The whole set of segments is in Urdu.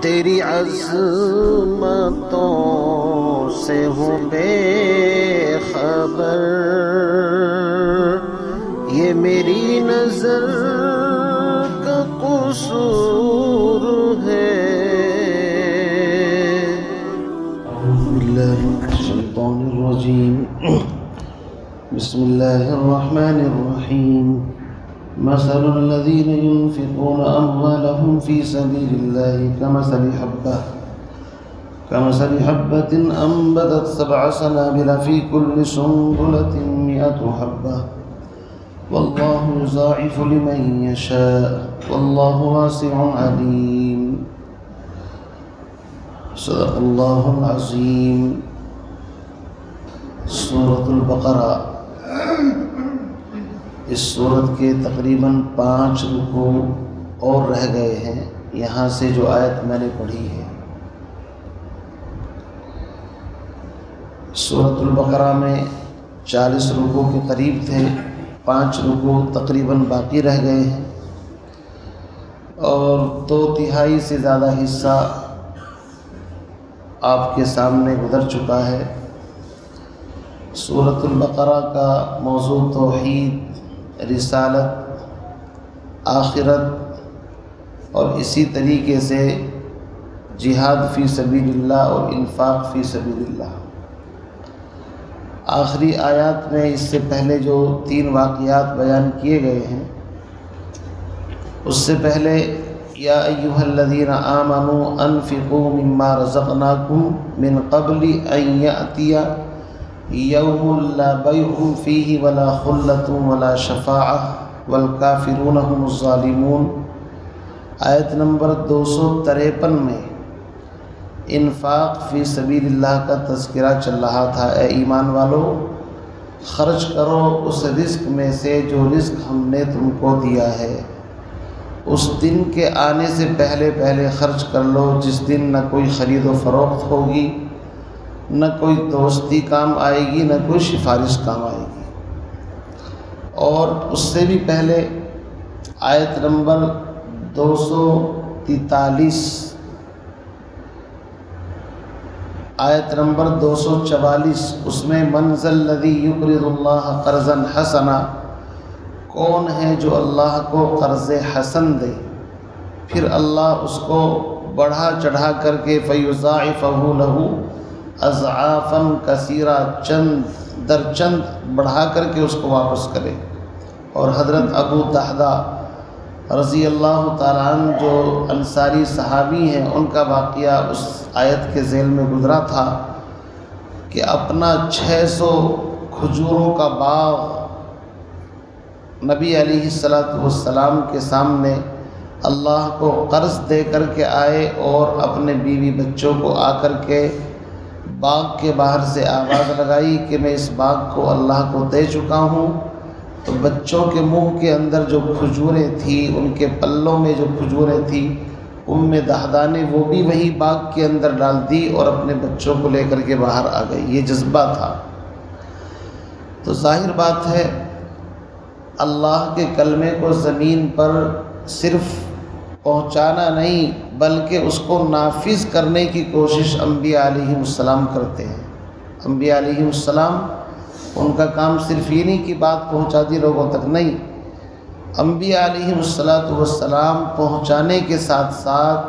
تیری عظمتوں سے ہوں بے خبر، یہ میری نظر کا قصور ہے۔ اعوذ باللہ من الشیطان الرجیم، بسم اللہ الرحمن الرحیم۔ مثل الذين ينفقون أموالهم في سبيل الله كمثل حبة أنبتت 7 سنابل في كل سنبلة 100 حبة والله يضاعف لمن يشاء والله واسع عليم۔ صدق اللہ العظیم۔ سورۃ البقرہ، اس سورت کے تقریباً 5 رکوع اور رہ گئے ہیں یہاں سے جو آیت میں نے پڑھی ہے۔ سورۃ البقرہ میں 40 رکوع کے قریب تھے، 5 رکوع تقریباً باقی رہ گئے ہیں اور 2/3 سے زیادہ حصہ آپ کے سامنے گزر چکا ہے۔ سورۃ البقرہ کا موضوع توحید، رسالت، آخرت اور اسی طریقے سے جہاد فی سبیل اللہ اور انفاق فی سبیل اللہ۔ آخری آیات میں اس سے پہلے جو 3 واقعات بیان کیے گئے ہیں، اس سے پہلے یا ایھا الذین آمنوا انفقوا مما رزقناکم من قبل ان یأتی یوم لا بیع فیہ ولا خلۃ ولا شفاعۃ والکافرون هم الظالمون۔ آیت نمبر 253 میں انفاق فی سبیل اللہ کا تذکرہ چل رہا تھا۔ اے ایمان والو، خرچ کرو اس رزق میں سے جو رزق ہم نے تم کو دیا ہے، اس دن کے آنے سے پہلے خرچ کر لو جس دن نہ کوئی خرید و فروخت ہوگی، نہ کوئی دوستی کام آئے گی، نہ کوئی سفارش کام آئے گی۔ اور اس سے بھی پہلے آیت نمبر 243، آیت نمبر 244، اس میں من ذا الذی یقرض اللہ قرضا حسنا، کون ہے جو اللہ کو قرض حسن دے، پھر اللہ اس کو بڑھا چڑھا کر کے فیضاعفہ لہ اضعافا کثیرہ، چند در چند بڑھا کر کے اس کو واپس کرے۔ اور حضرت ابو دحدہ رضی اللہ تعالیٰ عنہ جو انصاری صحابی ہیں، ان کا واقعہ اس آیت کے ذیل میں گزرا تھا کہ اپنا 600 کھجوروں کا باغ نبی علیہ السلام کے سامنے اللہ کو قرض دے کر کے آئے اور اپنے بیوی بچوں کو آ کر کے باغ کے باہر سے آواز لگائی کہ میں اس باغ کو اللہ کو دے چکا ہوں۔ تو بچوں کے منہ کے اندر جو کھجوریں تھیں، ان کے پلوں میں جو کھجوریں تھیں، دحدہ نے وہ بھی وہی باغ کے اندر ڈال دی اور اپنے بچوں کو لے کر کے باہر آ گئی۔ یہ جذبہ تھا۔ تو ظاہر بات ہے اللہ کے کلمے کو زمین پر صرف پہنچانا نہیں بلکہ اس کو نافذ کرنے کی کوشش انبیاء علیہ السلام کرتے ہیں۔ انبیاء علیہ السلام، ان کا کام صرف یہ نہیں کہ بات پہنچا دی لوگوں تک، نہیں، انبیاء علیہ السلام پہنچانے کے ساتھ ساتھ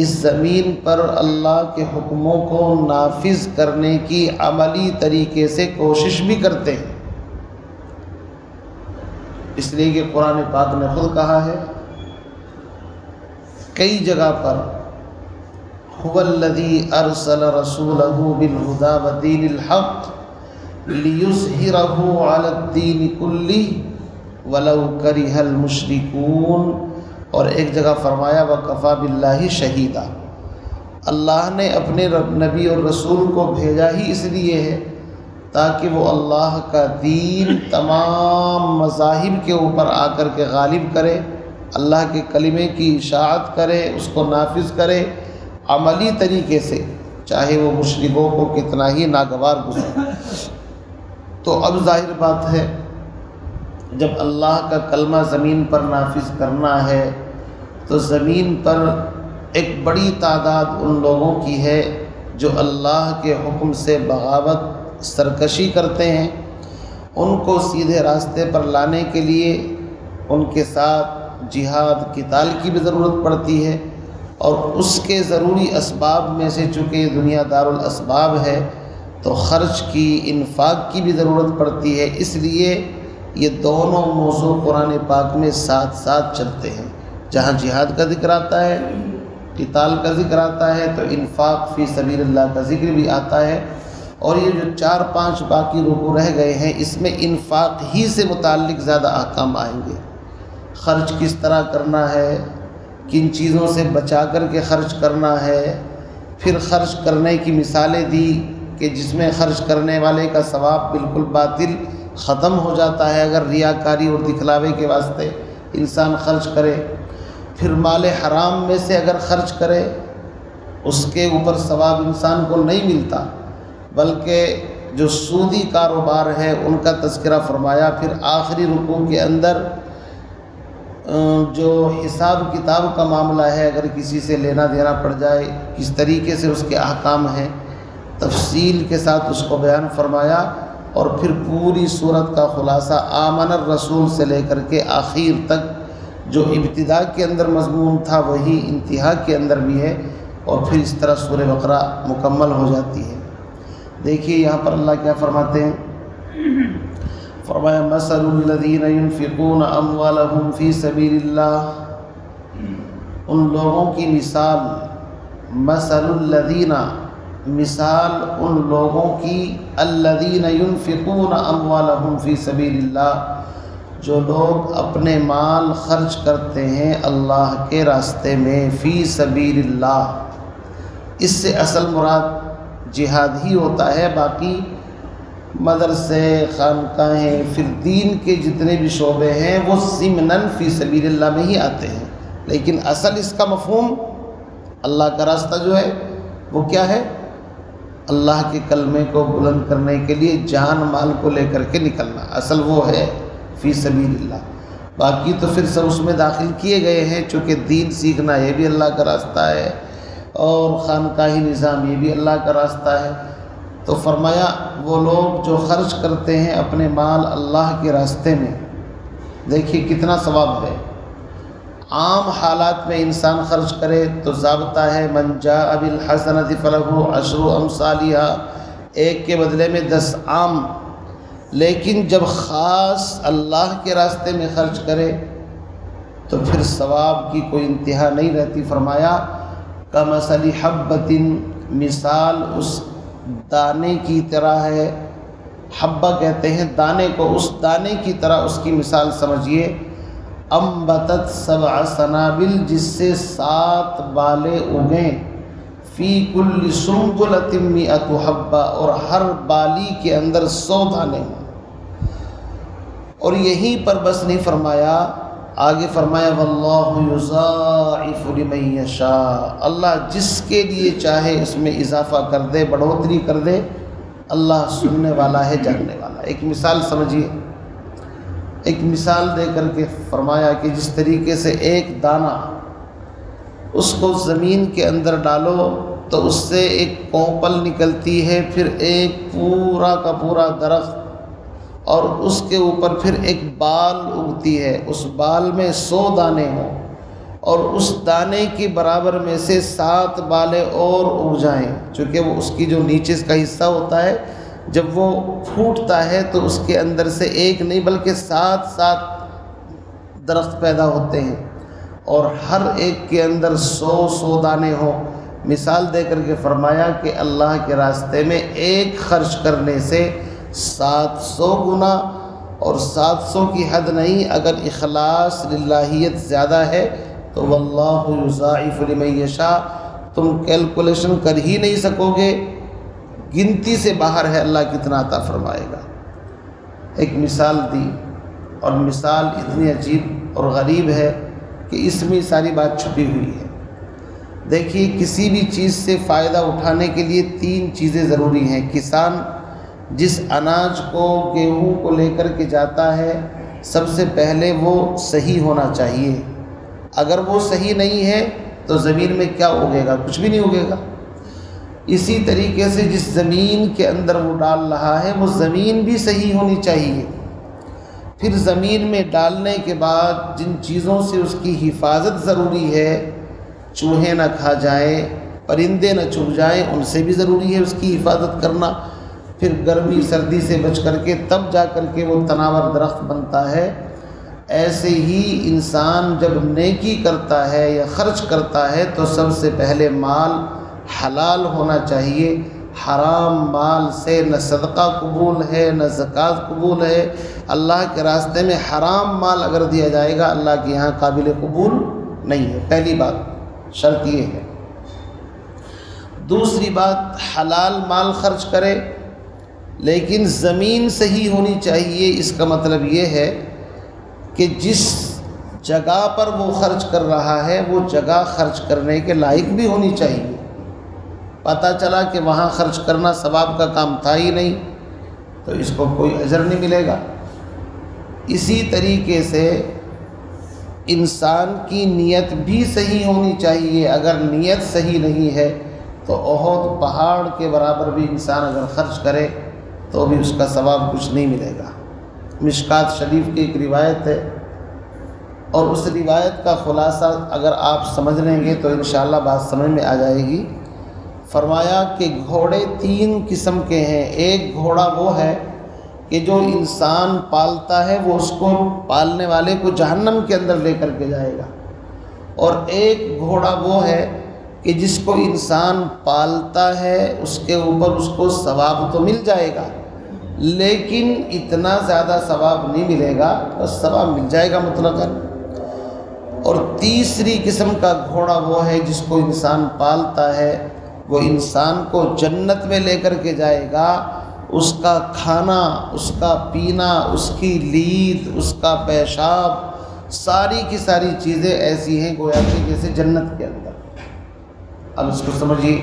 اس زمین پر اللہ کے حکموں کو نافذ کرنے کی عملی طریقے سے کوشش بھی کرتے ہیں۔ اس لیے کہ قرآن پاک نے خود کہا ہے کئی جگہ پر هو الذی ارسل رسولہ بالہدی ودین الحق لیظہرہ علی الدین کلہ ولو کرہ المشرکون۔ اور ایک جگہ فرمایا وکفی باللہ شہیدا۔ اللہ نے اپنے نبی اور رسول کو بھیجا ہی اس لیے ہے تاکہ وہ اللہ کا دین تمام مذاہب کے اوپر آ کر کے غالب کرے، اللہ کے کلمے کی اشاعت کرے، اس کو نافذ کرے عملی طریقے سے، چاہے وہ مشرکوں کو کتنا ہی ناگوار گزرے۔ تو اب ظاہر بات ہے جب اللہ کا کلمہ زمین پر نافذ کرنا ہے تو زمین پر ایک بڑی تعداد ان لوگوں کی ہے جو اللہ کے حکم سے بغاوت سرکشی کرتے ہیں۔ ان کو سیدھے راستے پر لانے کے لیے ان کے ساتھ جہاد قتال کی بھی ضرورت پڑتی ہے، اور اس کے ضروری اسباب میں سے چونکہ دنیا دار الاسباب ہے تو خرچ کی، انفاق کی بھی ضرورت پڑتی ہے۔ اس لیے یہ دونوں موضوع قرآن پاک میں ساتھ ساتھ چلتے ہیں۔ جہاں جہاد کا ذکر آتا ہے، قتال کا ذکر آتا ہے، تو انفاق فی سبیل اللہ کا ذکر بھی آتا ہے۔ اور یہ جو 4-5 باقی رکوع رہ گئے ہیں، اس میں انفاق ہی سے متعلق زیادہ احکام آئیں گے۔ خرچ کس طرح کرنا ہے، کن چیزوں سے بچا کر کے خرچ کرنا ہے، پھر خرچ کرنے کی مثالیں دی کہ جس میں خرچ کرنے والے کا ثواب بالکل باطل ختم ہو جاتا ہے اگر ریاکاری اور دکھلاوے کے واسطے انسان خرچ کرے۔ پھر مال حرام میں سے اگر خرچ کرے اس کے اوپر ثواب انسان کو نہیں ملتا، بلکہ جو سودی کاروبار ہے ان کا تذکرہ فرمایا۔ پھر آخری رکوع کے اندر جو حساب کتاب کا معاملہ ہے، اگر کسی سے لینا دینا پڑ جائے کس طریقے سے اس کے احکام ہیں، تفصیل کے ساتھ اس کو بیان فرمایا۔ اور پھر پوری صورت کا خلاصہ آمن الرسول سے لے کر کے آخر تک جو ابتدا کے اندر مضمون تھا وہی انتہا کے اندر بھی ہے، اور پھر اس طرح سورہ بقرہ مکمل ہو جاتی ہے۔ دیکھیے یہاں پر اللہ کیا فرماتے ہیں، فرمایا مثل الذین ينفقون اموالهم فی سبیل اللہ، ان لوگوں کی مثال، مثل الذین، مثال ان لوگوں کی، الذین ينفقون اموالهم فی سبیل اللہ، جو لوگ اپنے مال خرچ کرتے ہیں اللہ کے راستے میں، فی سبیل اللہ۔ اس سے اصل مراد جہاد ہی ہوتا ہے، باقی مدرسے، خانقاہیں، پھر دین کے جتنے بھی شعبے ہیں وہ ضمناً فی سبیل اللہ میں ہی آتے ہیں، لیکن اصل اس کا مفہوم اللہ کا راستہ جو ہے وہ کیا ہے، اللہ کے کلمے کو بلند کرنے کے لیے جان مال کو لے کر کے نکلنا، اصل وہ ہے فی سبیل اللہ۔ باقی تو پھر سب اس میں داخل کیے گئے ہیں، چونکہ دین سیکھنا یہ بھی اللہ کا راستہ ہے، اور خانقاہی نظام یہ بھی اللہ کا راستہ ہے۔ تو فرمایا وہ لوگ جو خرچ کرتے ہیں اپنے مال اللہ کے راستے میں، دیکھیے کتنا ثواب ہے۔ عام حالات میں انسان خرچ کرے تو ضابطہ ہے من جاء بالحسنۃ فلہ عشر امثالھا، ایک کے بدلے میں 10 عام، لیکن جب خاص اللہ کے راستے میں خرچ کرے تو پھر ثواب کی کوئی انتہا نہیں رہتی۔ فرمایا کمثل حبۃ، مثال اس دانے کی طرح ہے، حبہ کہتے ہیں دانے کو، اس دانے کی طرح اس کی مثال سمجھیے، انبتت 7 سنابل، جس سے 7 بالیں اگیں، فی کل سنبلۃ 100 حبہ، اور ہر بالی کے اندر 100 دانے ہوں۔ اور یہیں پر بس نہیں فرمایا، آگے فرمایا واللہ یضاعف لمن یشاء، اللہ جس کے لیے چاہے اس میں اضافہ کر دے، بڑھوتری کر دے، اللہ سننے والا ہے، جاننے والا ہے۔ ایک مثال سمجھیے، ایک مثال دے کر کے فرمایا کہ جس طریقے سے ایک دانہ اس کو زمین کے اندر ڈالو تو اس سے ایک کونپل نکلتی ہے، پھر ایک پورا کا پورا درخت، اور اس کے اوپر پھر ایک بال اگتی ہے، اس بال میں 100 دانے ہوں، اور اس دانے کے برابر میں سے 7 بالیں اور اگ جائیں، چونکہ وہ اس کی جو نیچے کا حصہ ہوتا ہے جب وہ پھوٹتا ہے تو اس کے اندر سے ایک نہیں بلکہ 7 درخت پیدا ہوتے ہیں، اور ہر ایک کے اندر 100 دانے ہوں۔ مثال دے کر کے فرمایا کہ اللہ کے راستے میں ایک خرچ کرنے سے 700 گنا، اور 700 کی حد نہیں، اگر اخلاص للہیت زیادہ ہے تو واللہ یضاعف لمن یشاء، تم کیلکولیشن کر ہی نہیں سکو گے، گنتی سے باہر ہے اللہ کتنا عطا فرمائے گا۔ ایک مثال دی، اور مثال اتنی عجیب اور غریب ہے کہ اس میں ساری بات چھپی ہوئی ہے۔ دیکھیے کسی بھی چیز سے فائدہ اٹھانے کے لیے 3 چیزیں ضروری ہیں۔ کسان جس اناج کو، گیہوں کو لے کر کے جاتا ہے، سب سے پہلے وہ صحیح ہونا چاہیے، اگر وہ صحیح نہیں ہے تو زمین میں کیا اگے گا؟ کچھ بھی نہیں اگے گا۔ اسی طریقے سے جس زمین کے اندر وہ ڈال رہا ہے وہ زمین بھی صحیح ہونی چاہیے۔ پھر زمین میں ڈالنے کے بعد جن چیزوں سے اس کی حفاظت ضروری ہے، چوہے نہ کھا جائیں، پرندے نہ چگ جائیں، ان سے بھی ضروری ہے اس کی حفاظت کرنا۔ پھر گرمی سردی سے بچ کر کے تب جا کر کے وہ تناور درخت بنتا ہے۔ ایسے ہی انسان جب نیکی کرتا ہے یا خرچ کرتا ہے تو سب سے پہلے مال حلال ہونا چاہیے۔ حرام مال سے نہ صدقہ قبول ہے نہ زکوٰۃ قبول ہے۔ اللہ کے راستے میں حرام مال اگر دیا جائے گا اللہ کے یہاں قابل قبول نہیں ہے۔ پہلی بات شرط یہ ہے۔ دوسری بات، حلال مال خرچ کرے لیکن زمین صحیح ہونی چاہیے۔ اس کا مطلب یہ ہے کہ جس جگہ پر وہ خرچ کر رہا ہے وہ جگہ خرچ کرنے کے لائق بھی ہونی چاہیے۔ پتہ چلا کہ وہاں خرچ کرنا ثواب کا کام تھا ہی نہیں تو اس کو کوئی اجر نہیں ملے گا۔ اسی طریقے سے انسان کی نیت بھی صحیح ہونی چاہیے۔ اگر نیت صحیح نہیں ہے تو احد پہاڑ کے برابر بھی انسان اگر خرچ کرے تو بھی اس کا ثواب کچھ نہیں ملے گا۔ مشکات شریف کی ایک روایت ہے اور اس روایت کا خلاصہ اگر آپ سمجھ لیں گے تو انشاءاللہ بات سمجھ میں آ جائے گی۔ فرمایا کہ گھوڑے 3 قسم کے ہیں۔ ایک گھوڑا وہ ہے کہ جو انسان پالتا ہے وہ اس کو پالنے والے کو جہنم کے اندر لے کر کے جائے گا، اور ایک گھوڑا وہ ہے کہ جس کو انسان پالتا ہے اس کے اوپر اس کو ثواب تو مل جائے گا لیکن اتنا زیادہ ثواب نہیں ملے گا، بس ثواب مل جائے گا مطلقاً۔ اور تیسری قسم کا گھوڑا وہ ہے جس کو انسان پالتا ہے، وہ انسان کو جنت میں لے کر کے جائے گا۔ اس کا کھانا، اس کا پینا، اس کی لید، اس کا پیشاب، ساری کی ساری چیزیں ایسی ہیں گویا کہ جیسے جنت کے اندر۔ اب اس کو سمجھیے۔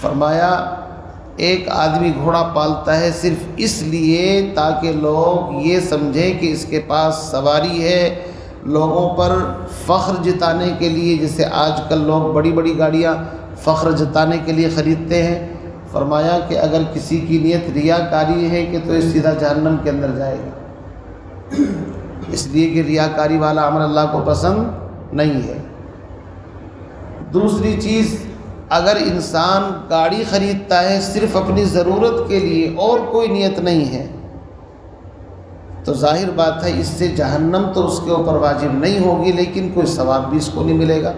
فرمایا ایک آدمی گھوڑا پالتا ہے صرف اس لیے تاکہ لوگ یہ سمجھیں کہ اس کے پاس سواری ہے، لوگوں پر فخر جتانے کے لیے، جیسے آج کل لوگ بڑی بڑی گاڑیاں فخر جتانے کے لیے خریدتے ہیں۔ فرمایا کہ اگر کسی کی نیت ریاکاری ہے کہ تو یہ سیدھا جہنم کے اندر جائے گا، اس لیے کہ ریاکاری والا عمل اللہ کو پسند نہیں ہے۔ دوسری چیز، اگر انسان گاڑی خریدتا ہے صرف اپنی ضرورت کے لیے اور کوئی نیت نہیں ہے تو ظاہر بات ہے اس سے جہنم تو اس کے اوپر واجب نہیں ہوگی لیکن کوئی ثواب بھی اس کو نہیں ملے گا،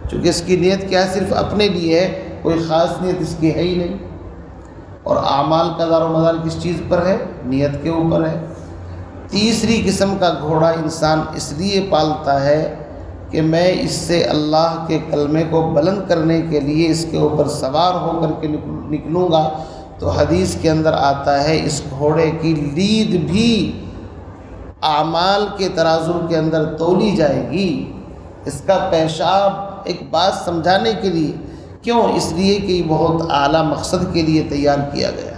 چونکہ اس کی نیت کیا ہے، صرف اپنے لیے ہے، کوئی خاص نیت اس کی ہے ہی نہیں۔ اور اعمال کا دار و مدار کس چیز پر ہے؟ نیت کے اوپر ہے۔ تیسری قسم کا گھوڑا انسان اس لیے پالتا ہے کہ میں اس سے اللہ کے کلمے کو بلند کرنے کے لیے اس کے اوپر سوار ہو کر کے نکلوں گا، تو حدیث کے اندر آتا ہے اس گھوڑے کی لید بھی اعمال کے ترازو کے اندر تولی جائے گی۔ اس کا پیشاب ایک بات سمجھانے کے لیے، کیوں؟ اس لیے کہ یہ بہت اعلیٰ مقصد کے لیے تیار کیا گیا ہے۔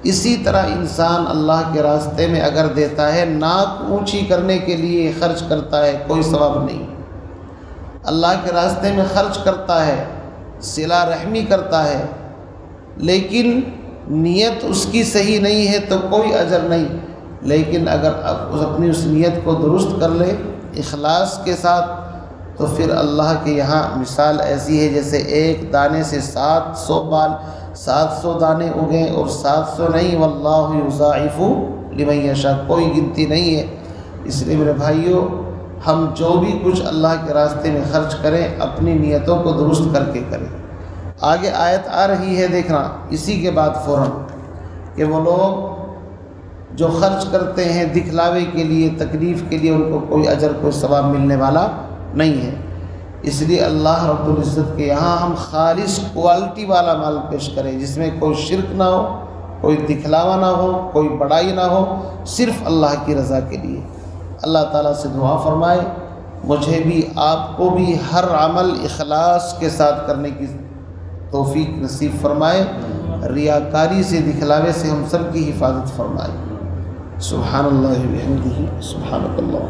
اسی طرح انسان اللہ کے راستے میں اگر دیتا ہے، ناک اونچی کرنے کے لیے خرچ کرتا ہے، کوئی ثواب نہیں۔ اللہ کے راستے میں خرچ کرتا ہے، صلہ رحمی کرتا ہے، لیکن نیت اس کی صحیح نہیں ہے تو کوئی اجر نہیں۔ لیکن اگر اپنی اس نیت کو درست کر لے اخلاص کے ساتھ تو پھر اللہ کے یہاں مثال ایسی ہے جیسے ایک دانے سے 700 دانے اگیں، اور 700 نہیں، واللہ یضاعف لمن یشاء، کوئی گنتی نہیں ہے۔ اس لیے میرے بھائیوں، ہم جو بھی کچھ اللہ کے راستے میں خرچ کریں اپنی نیتوں کو درست کر کے کریں۔ آگے آیت آ رہی ہے، دیکھنا اسی کے بعد فوراً، کہ وہ لوگ جو خرچ کرتے ہیں دکھلاوے کے لیے، تکلیف کے لیے، ان کو کوئی اجر کوئی ثواب ملنے والا نہیں ہے۔ اس لیے اللہ رب العزت کے یہاں ہم خالص کوالٹی والا مال پیش کریں جس میں کوئی شرک نہ ہو، کوئی دکھلاوا نہ ہو، کوئی بڑائی نہ ہو، صرف اللہ کی رضا کے لیے۔ اللہ تعالیٰ سے دعا فرمائے مجھے بھی آپ کو بھی ہر عمل اخلاص کے ساتھ کرنے کی توفیق نصیب فرمائے، ریاکاری سے، دکھلاوے سے ہم سب کی حفاظت فرمائے۔ سبحان اللہ و بحمدہ، سبحانک اللہ۔